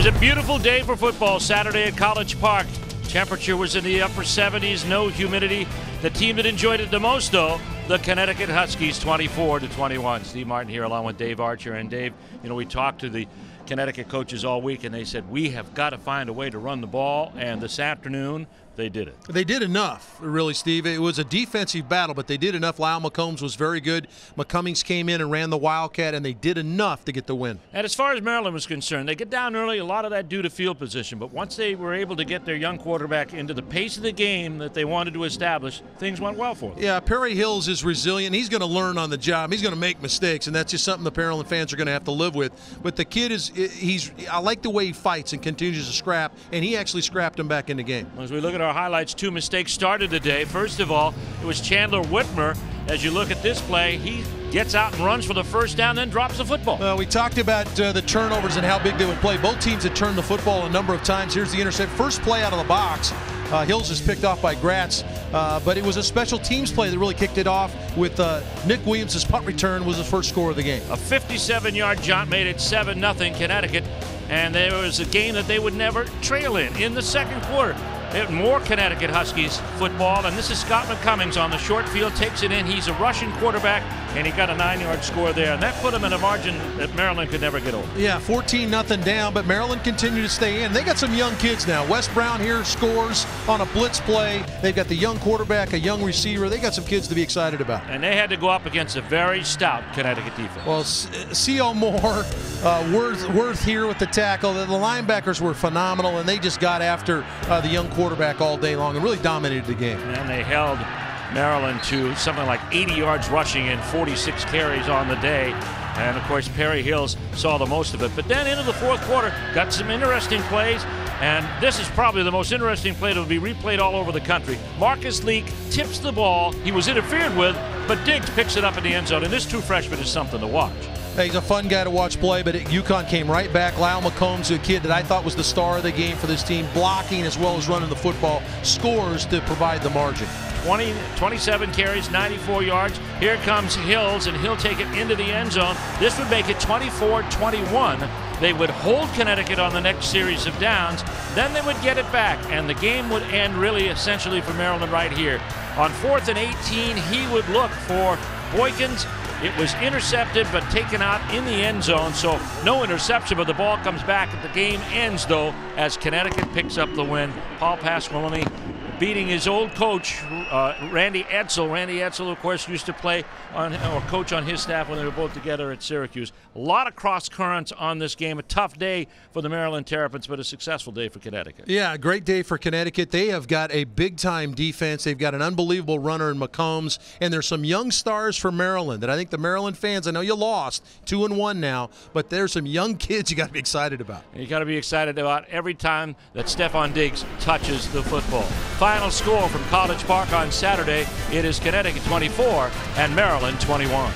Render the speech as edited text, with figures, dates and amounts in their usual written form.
was a beautiful day for football Saturday at College Park. Temperature was in the upper 70s, no humidity. The team that enjoyed it the most, though, the Connecticut Huskies, 24-21. Steve Martin here along with Dave Archer. And Dave, you know, we talked to the Connecticut coaches all week, and they said, we have got to find a way to run the ball. And this afternoon, they did it. They did enough, really, Steve. It was a defensive battle, but they did enough. Lyle McCombs was very good. McCummings came in and ran the Wildcat, and they did enough to get the win. And as far as Maryland was concerned, they get down early, a lot of that due to field position. But once they were able to get their young quarterback into the pace of the game that they wanted to establish, things went well for them. Yeah, Perry Hills is resilient. He's going to learn on the job. He's going to make mistakes, and that's just something the Maryland fans are going to have to live with. But the kid I like the way he fights and continues to scrap, and he actually scrapped him back in the game. As we look at our highlights, two mistakes started the day. First of all, it was Chandler Whitmer. As you look at this play, he gets out and runs for the first down, then drops the football. Well, we talked about the turnovers and how big they would play. Both teams had turned the football a number of times. Here's the intercept. First play out of the box. Hills is picked off by Gratz, but it was a special teams play that really kicked it off with Nick Williams' punt return was his first score of the game. A 57-yard jaunt made it 7-0 Connecticut, and there was a game that they would never trail in the second quarter. They had more Connecticut Huskies football, and this is Scott McCummings on the short field, takes it in. He's a rushing quarterback, and he got a 9-yard score there, and that put him in a margin that Maryland could never get over. Yeah, 14-0 down, but Maryland continued to stay in. They got some young kids now. Wes Brown here scores on a blitz play. They've got the young quarterback, a young receiver. They got some kids to be excited about. And they had to go up against a very stout Connecticut defense. Well, C.O. Moore, Worth here with the tackle. The linebackers were phenomenal, and they just got after the young quarterback all day long and really dominated the game. And they held Maryland to something like 80 yards rushing and 46 carries on the day. And, of course, Perry Hills saw the most of it. But then into the fourth quarter, got some interesting plays. And this is probably the most interesting play that will be replayed all over the country. Marcus Leak tips the ball. He was interfered with, but Diggs picks it up in the end zone. And this true freshman is something to watch. Hey, he's a fun guy to watch play, but UConn came right back. Lyle McCombs, a kid that I thought was the star of the game for this team, blocking as well as running the football, scores to provide the margin. 27 carries, 94 yards. Here comes Hills, and he'll take it into the end zone. This would make it 24-21. They would hold Connecticut on the next series of downs. Then they would get it back, and the game would end really essentially for Maryland right here. On 4th and 18, he would look for Boykins. It was intercepted but taken out in the end zone, so no interception, but the ball comes back. The game ends, though, as Connecticut picks up the win. Paul Pasqualoni beating his old coach, Randy Edsall. Randy Edsall, of course, used to play on or coach on his staff when they were both together at Syracuse. A lot of cross currents on this game. A tough day for the Maryland Terrapins, but a successful day for Connecticut. Yeah, a great day for Connecticut. They have got a big-time defense. They've got an unbelievable runner in McCombs, and there's some young stars for Maryland that I think the Maryland fans, I know you lost 2-1 now, but there's some young kids you got to be excited about. You got to be excited about every time that Stephon Diggs touches the football. Final score from College Park on Saturday, it is Connecticut 24 and Maryland 21.